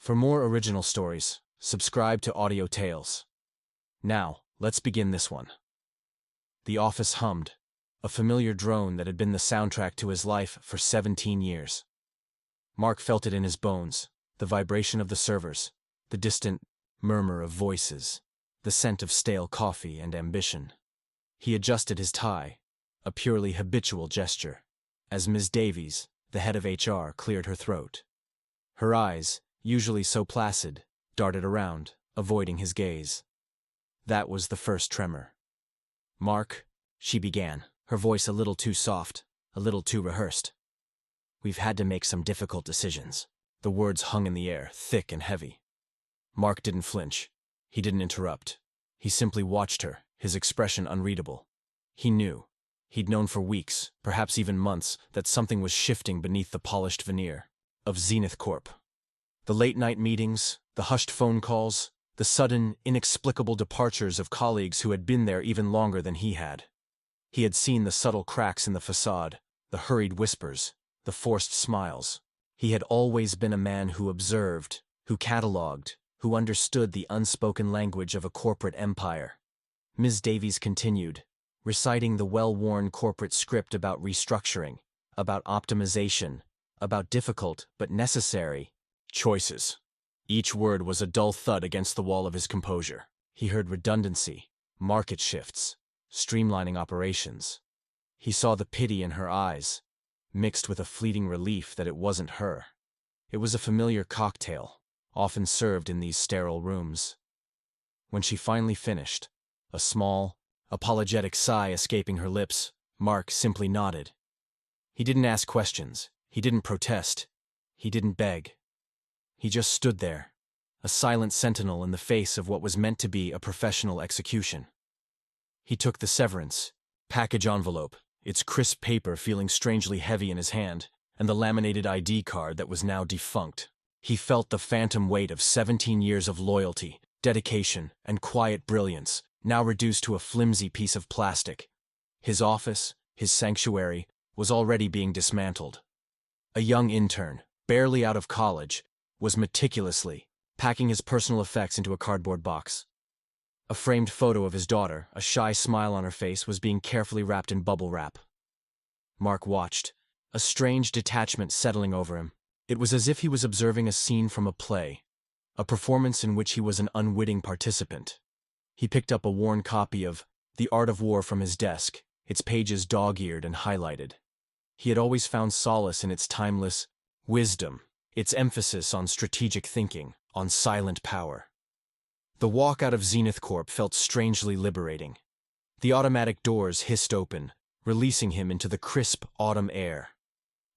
For more original stories, subscribe to Audio Tales. Now, let's begin this one. The office hummed, a familiar drone that had been the soundtrack to his life for 17 years. Mark felt it in his bones, the vibration of the servers, the distant murmur of voices, the scent of stale coffee and ambition. He adjusted his tie, a purely habitual gesture, as Ms. Davies, the head of HR, cleared her throat. Her eyes, usually so placid, darted around, avoiding his gaze. That was the first tremor. "Mark," she began, her voice a little too soft, a little too rehearsed. "We've had to make some difficult decisions." The words hung in the air, thick and heavy. Mark didn't flinch. He didn't interrupt. He simply watched her, his expression unreadable. He knew. He'd known for weeks, perhaps even months, that something was shifting beneath the polished veneer of Zenith Corp. The late-night meetings, the hushed phone calls, the sudden, inexplicable departures of colleagues who had been there even longer than he had. He had seen the subtle cracks in the facade, the hurried whispers, the forced smiles. He had always been a man who observed, who catalogued, who understood the unspoken language of a corporate empire. Ms. Davies continued, reciting the well-worn corporate script about restructuring, about optimization, about difficult but necessary choices. Each word was a dull thud against the wall of his composure. He heard redundancy, market shifts, streamlining operations. He saw the pity in her eyes, mixed with a fleeting relief that it wasn't her. It was a familiar cocktail, often served in these sterile rooms. When she finally finished, a small, apologetic sigh escaping her lips, Mark simply nodded. He didn't ask questions. He didn't protest. He didn't beg. He just stood there, a silent sentinel in the face of what was meant to be a professional execution. He took the severance package envelope, its crisp paper feeling strangely heavy in his hand, and the laminated ID card that was now defunct. He felt the phantom weight of 17 years of loyalty, dedication, and quiet brilliance, now reduced to a flimsy piece of plastic. His office, his sanctuary, was already being dismantled. A young intern, barely out of college, was meticulously packing his personal effects into a cardboard box. A framed photo of his daughter, a shy smile on her face, was being carefully wrapped in bubble wrap. Mark watched, a strange detachment settling over him. It was as if he was observing a scene from a play, a performance in which he was an unwitting participant. He picked up a worn copy of The Art of War from his desk, its pages dog-eared and highlighted. He had always found solace in its timeless wisdom, its emphasis on strategic thinking, on silent power. The walk out of Zenith Corp felt strangely liberating. The automatic doors hissed open, releasing him into the crisp autumn air.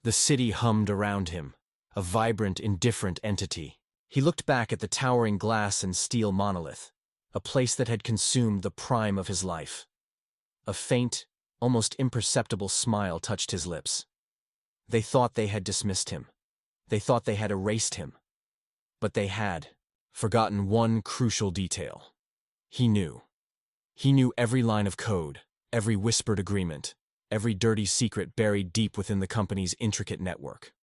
The city hummed around him, a vibrant, indifferent entity. He looked back at the towering glass and steel monolith, a place that had consumed the prime of his life. A faint, almost imperceptible smile touched his lips. They thought they had dismissed him. They thought they had erased him. But they had forgotten one crucial detail. He knew. He knew every line of code, every whispered agreement, every dirty secret buried deep within the company's intricate network.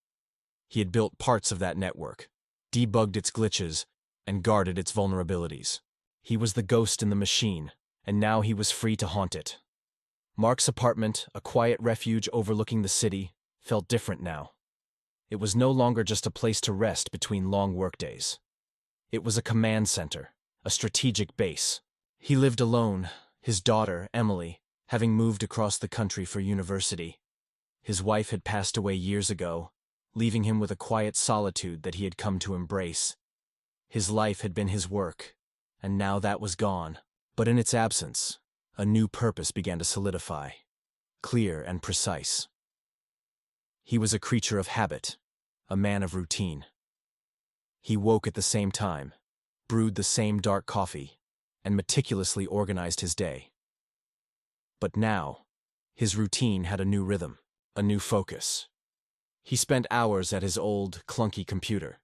He had built parts of that network, debugged its glitches, and guarded its vulnerabilities. He was the ghost in the machine, and now he was free to haunt it. Mark's apartment, a quiet refuge overlooking the city, felt different now. It was no longer just a place to rest between long workdays. It was a command center, a strategic base. He lived alone, his daughter, Emily, having moved across the country for university. His wife had passed away years ago, leaving him with a quiet solitude that he had come to embrace. His life had been his work, and now that was gone. But in its absence, a new purpose began to solidify, clear and precise. He was a creature of habit, a man of routine. He woke at the same time, brewed the same dark coffee, and meticulously organized his day. But now, his routine had a new rhythm, a new focus. He spent hours at his old, clunky computer,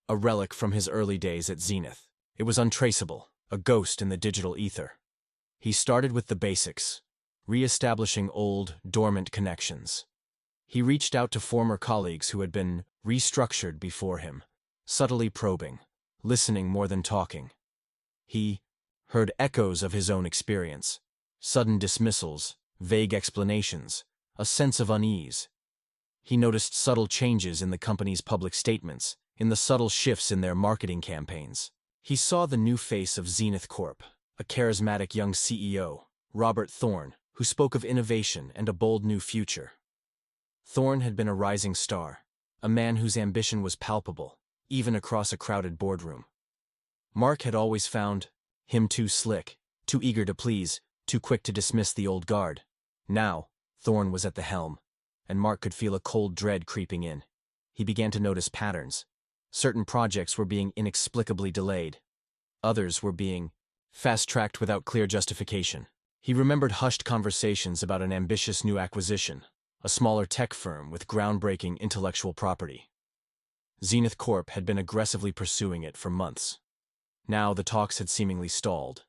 a relic from his early days at Zenith. It was untraceable, a ghost in the digital ether. He started with the basics, re-establishing old, dormant connections. He reached out to former colleagues who had been restructured before him, subtly probing, listening more than talking. He heard echoes of his own experience, sudden dismissals, vague explanations, a sense of unease. He noticed subtle changes in the company's public statements, in the subtle shifts in their marketing campaigns. He saw the new face of Zenith Corp, a charismatic young CEO, Robert Thorne, who spoke of innovation and a bold new future. Thorne had been a rising star, a man whose ambition was palpable, even across a crowded boardroom. Mark had always found him too slick, too eager to please, too quick to dismiss the old guard. Now, Thorne was at the helm, and Mark could feel a cold dread creeping in. He began to notice patterns. Certain projects were being inexplicably delayed. Others were being fast-tracked without clear justification. He remembered hushed conversations about an ambitious new acquisition, a smaller tech firm with groundbreaking intellectual property. Zenith Corp had been aggressively pursuing it for months. Now the talks had seemingly stalled.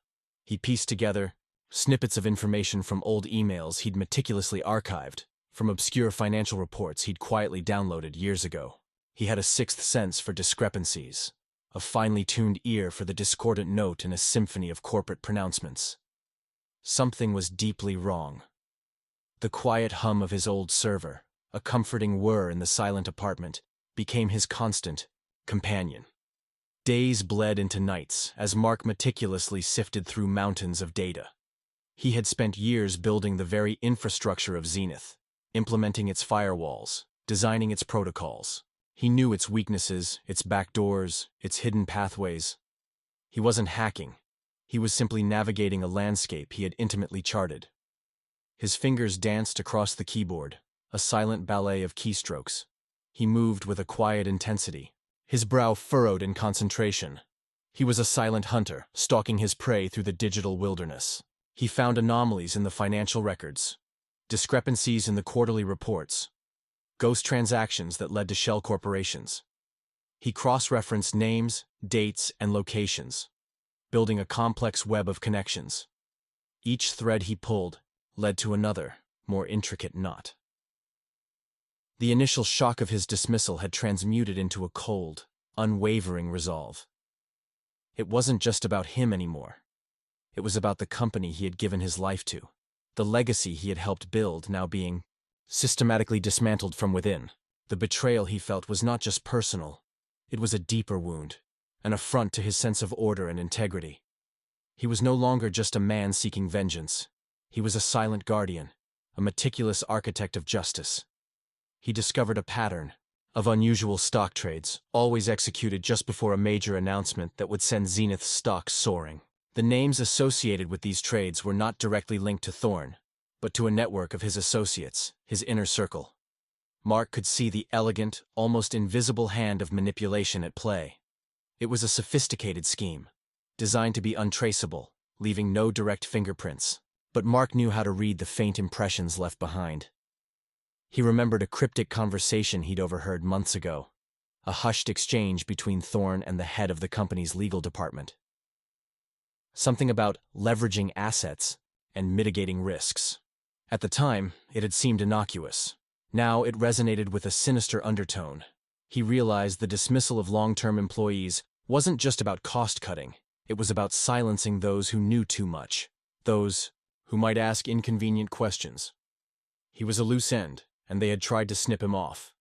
He pieced together snippets of information from old emails he'd meticulously archived, from obscure financial reports he'd quietly downloaded years ago. He had a sixth sense for discrepancies, a finely tuned ear for the discordant note in a symphony of corporate pronouncements. Something was deeply wrong. The quiet hum of his old server, a comforting whir in the silent apartment, became his constant companion. Days bled into nights as Mark meticulously sifted through mountains of data. He had spent years building the very infrastructure of Zenith, implementing its firewalls, designing its protocols. He knew its weaknesses, its backdoors, its hidden pathways. He wasn't hacking. He was simply navigating a landscape he had intimately charted. His fingers danced across the keyboard, a silent ballet of keystrokes. He moved with a quiet intensity, his brow furrowed in concentration. He was a silent hunter, stalking his prey through the digital wilderness. He found anomalies in the financial records, discrepancies in the quarterly reports, ghost transactions that led to shell corporations. He cross-referenced names, dates, and locations, building a complex web of connections. Each thread he pulled led to another, more intricate knot. The initial shock of his dismissal had transmuted into a cold, unwavering resolve. It wasn't just about him anymore. It was about the company he had given his life to, the legacy he had helped build now being systematically dismantled from within. The betrayal he felt was not just personal. It was a deeper wound, an affront to his sense of order and integrity. He was no longer just a man seeking vengeance. He was a silent guardian, a meticulous architect of justice. He discovered a pattern of unusual stock trades, always executed just before a major announcement that would send Zenith's stock soaring. The names associated with these trades were not directly linked to Thorne, but to a network of his associates, his inner circle. Mark could see the elegant, almost invisible hand of manipulation at play. It was a sophisticated scheme, designed to be untraceable, leaving no direct fingerprints. But Mark knew how to read the faint impressions left behind. He remembered a cryptic conversation he'd overheard months ago, a hushed exchange between Thorne and the head of the company's legal department. Something about leveraging assets and mitigating risks. At the time, it had seemed innocuous. Now it resonated with a sinister undertone. He realized the dismissal of long-term employees wasn't just about cost-cutting. It was about silencing those who knew too much, those who might ask inconvenient questions. He was a loose end, and they had tried to snip him off.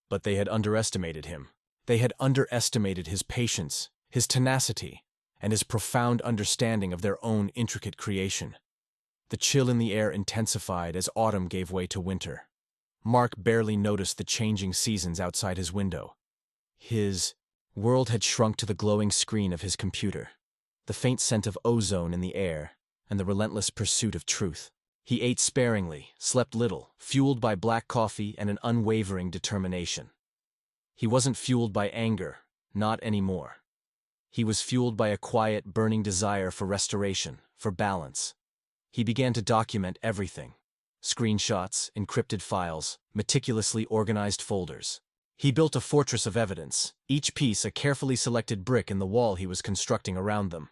But they had underestimated him. They had underestimated his patience, his tenacity, and his profound understanding of their own intricate creation. The chill in the air intensified as autumn gave way to winter. Mark barely noticed the changing seasons outside his window. His world had shrunk to the glowing screen of his computer, the faint scent of ozone in the air, and the relentless pursuit of truth. He ate sparingly, slept little, fueled by black coffee and an unwavering determination. He wasn't fueled by anger, not anymore. He was fueled by a quiet, burning desire for restoration, for balance. He began to document everything. Screenshots, encrypted files, meticulously organized folders. He built a fortress of evidence, each piece a carefully selected brick in the wall he was constructing around them.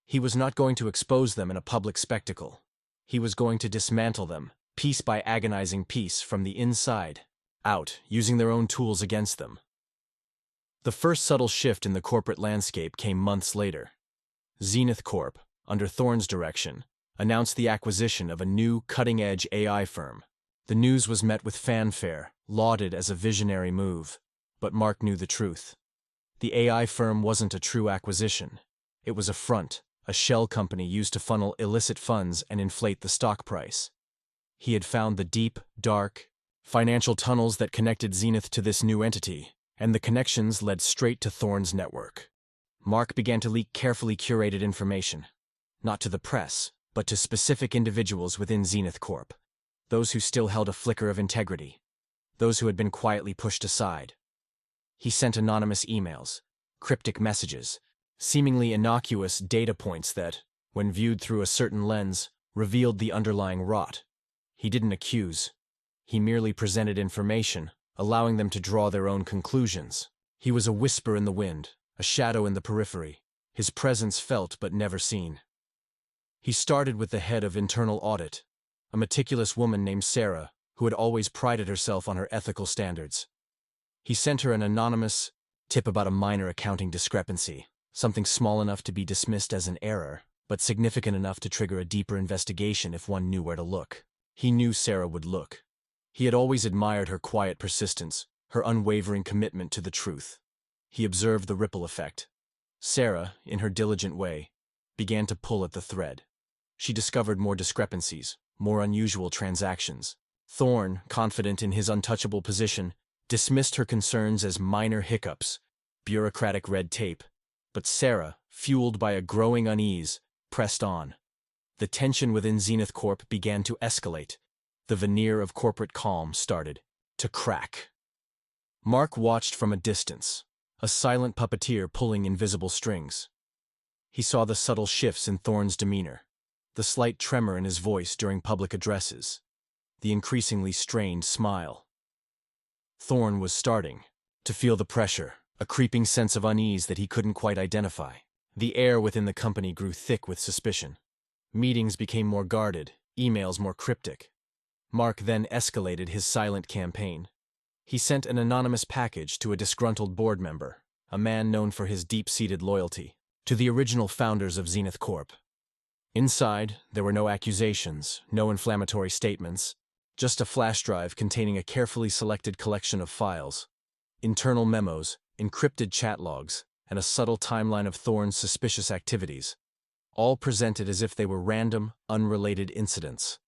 He was not going to expose them in a public spectacle. He was going to dismantle them, piece by agonizing piece, from the inside out, using their own tools against them. The first subtle shift in the corporate landscape came months later. Zenith Corp, under Thorne's direction, announced the acquisition of a new cutting-edge AI firm. The news was met with fanfare, lauded as a visionary move. But Mark knew the truth. The AI firm wasn't a true acquisition. It was a front, a shell company used to funnel illicit funds and inflate the stock price. He had found the deep, dark, financial tunnels that connected Zenith to this new entity, and the connections led straight to Thorne's network. Mark began to leak carefully curated information, not to the press, but to specific individuals within Zenith Corp, those who still held a flicker of integrity, those who had been quietly pushed aside. He sent anonymous emails, cryptic messages, seemingly innocuous data points that, when viewed through a certain lens, revealed the underlying rot. He didn't accuse. He merely presented information, allowing them to draw their own conclusions. He was a whisper in the wind, a shadow in the periphery, his presence felt but never seen. He started with the head of internal audit, a meticulous woman named Sarah, who had always prided herself on her ethical standards. He sent her an anonymous tip about a minor accounting discrepancy, something small enough to be dismissed as an error, but significant enough to trigger a deeper investigation if one knew where to look. He knew Sarah would look. He had always admired her quiet persistence, her unwavering commitment to the truth. He observed the ripple effect. Sarah, in her diligent way, began to pull at the thread. She discovered more discrepancies, more unusual transactions. Thorne, confident in his untouchable position, dismissed her concerns as minor hiccups, bureaucratic red tape. But Sarah, fueled by a growing unease, pressed on. The tension within Zenith Corp began to escalate. The veneer of corporate calm started to crack. Mark watched from a distance, a silent puppeteer pulling invisible strings. He saw the subtle shifts in Thorne's demeanor, the slight tremor in his voice during public addresses, the increasingly strained smile. Thorne was starting to feel the pressure, a creeping sense of unease that he couldn't quite identify. The air within the company grew thick with suspicion. Meetings became more guarded, emails more cryptic. Mark then escalated his silent campaign. He sent an anonymous package to a disgruntled board member, a man known for his deep-seated loyalty, to the original founders of Zenith Corp. Inside, there were no accusations, no inflammatory statements, just a flash drive containing a carefully selected collection of files, internal memos, encrypted chat logs, and a subtle timeline of Thorne's suspicious activities, all presented as if they were random, unrelated incidents.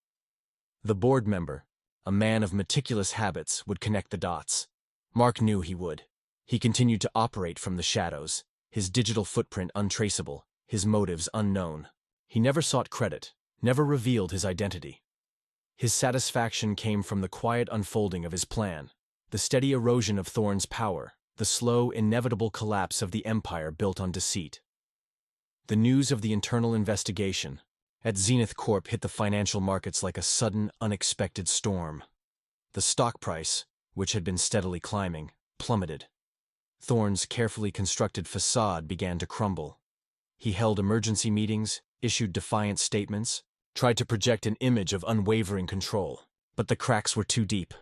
The board member, a man of meticulous habits, would connect the dots. Mark knew he would. He continued to operate from the shadows, his digital footprint untraceable, his motives unknown. He never sought credit, never revealed his identity. His satisfaction came from the quiet unfolding of his plan, the steady erosion of Thorne's power, the slow, inevitable collapse of the empire built on deceit. The news of the internal investigation at Zenith Corp hit the financial markets like a sudden, unexpected storm. The stock price, which had been steadily climbing, plummeted. Thorne's carefully constructed facade began to crumble. He held emergency meetings, issued defiant statements, tried to project an image of unwavering control. But the cracks were too deep,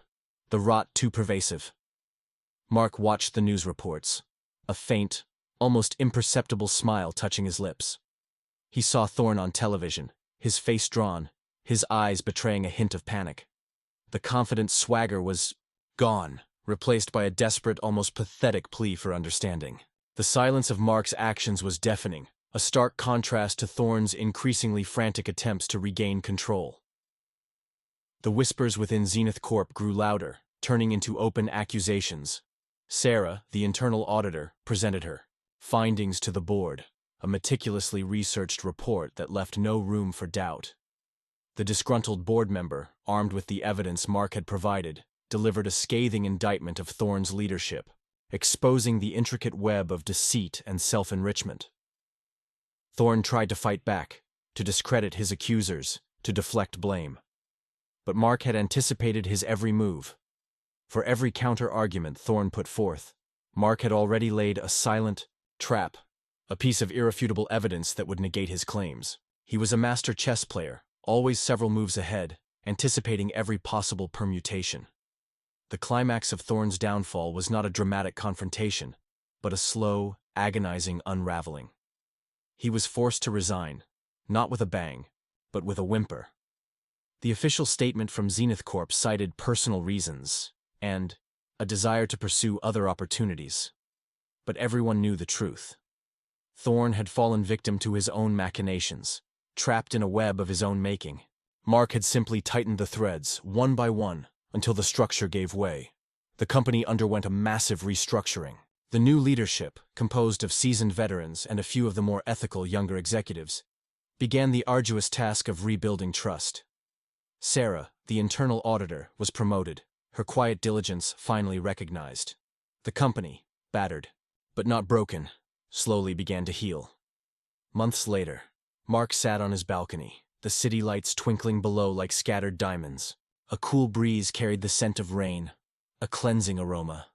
the rot too pervasive. Mark watched the news reports, a faint, almost imperceptible smile touching his lips. He saw Thorne on television, his face drawn, his eyes betraying a hint of panic. The confident swagger was gone, replaced by a desperate, almost pathetic plea for understanding. The silence of Mark's actions was deafening, a stark contrast to Thorne's increasingly frantic attempts to regain control. The whispers within Zenith Corp grew louder, turning into open accusations. Sarah, the internal auditor, presented her findings to the board, a meticulously researched report that left no room for doubt. The disgruntled board member, armed with the evidence Mark had provided, delivered a scathing indictment of Thorne's leadership, exposing the intricate web of deceit and self-enrichment. Thorne tried to fight back, to discredit his accusers, to deflect blame. But Mark had anticipated his every move. For every counter-argument Thorne put forth, Mark had already laid a silent trap, a piece of irrefutable evidence that would negate his claims. He was a master chess player, always several moves ahead, anticipating every possible permutation. The climax of Thorne's downfall was not a dramatic confrontation, but a slow, agonizing unraveling. He was forced to resign, not with a bang, but with a whimper. The official statement from Zenith Corp cited personal reasons and a desire to pursue other opportunities. But everyone knew the truth. Thorne had fallen victim to his own machinations, trapped in a web of his own making. Mark had simply tightened the threads, one by one, until the structure gave way. The company underwent a massive restructuring. The new leadership, composed of seasoned veterans and a few of the more ethical younger executives, began the arduous task of rebuilding trust. Sarah, the internal auditor, was promoted, her quiet diligence finally recognized. The company, battered, but not broken, slowly began to heal. Months later, Mark sat on his balcony, the city lights twinkling below like scattered diamonds. A cool breeze carried the scent of rain, a cleansing aroma.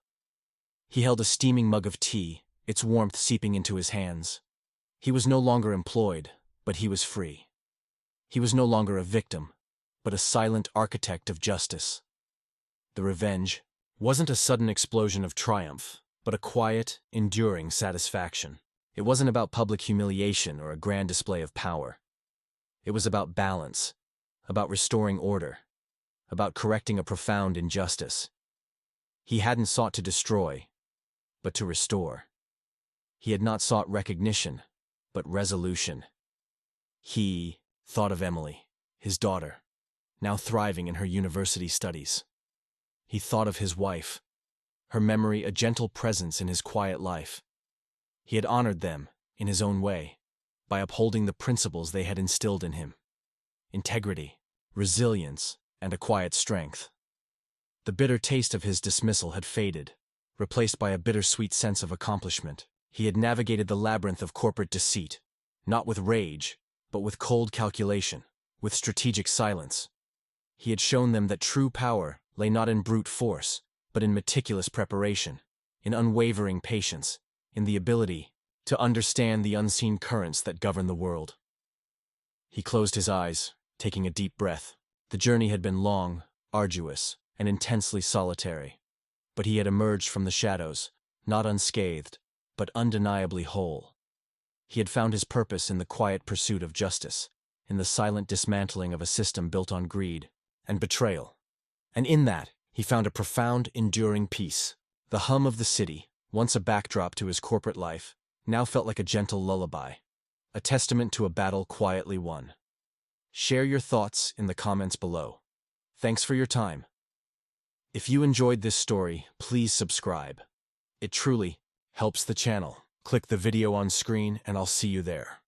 He held a steaming mug of tea, its warmth seeping into his hands. He was no longer employed, but he was free. He was no longer a victim, but a silent architect of justice. The revenge wasn't a sudden explosion of triumph, but a quiet, enduring satisfaction. It wasn't about public humiliation or a grand display of power. It was about balance, about restoring order, about correcting a profound injustice. He hadn't sought to destroy, but to restore. He had not sought recognition, but resolution. He thought of Emily, his daughter, now thriving in her university studies. He thought of his wife, her memory a gentle presence in his quiet life. He had honored them, in his own way, by upholding the principles they had instilled in him: integrity, resilience, and a quiet strength. The bitter taste of his dismissal had faded, replaced by a bittersweet sense of accomplishment. He had navigated the labyrinth of corporate deceit, not with rage, but with cold calculation, with strategic silence. He had shown them that true power lay not in brute force, but in meticulous preparation, in unwavering patience, in the ability to understand the unseen currents that govern the world. He closed his eyes, taking a deep breath. The journey had been long, arduous, and intensely solitary, but he had emerged from the shadows, not unscathed, but undeniably whole. He had found his purpose in the quiet pursuit of justice, in the silent dismantling of a system built on greed and betrayal. And in that, he found a profound, enduring peace. The hum of the city, once a backdrop to his corporate life, now felt like a gentle lullaby, a testament to a battle quietly won. Share your thoughts in the comments below. Thanks for your time. If you enjoyed this story, please subscribe. It truly helps the channel. Click the video on screen and I'll see you there.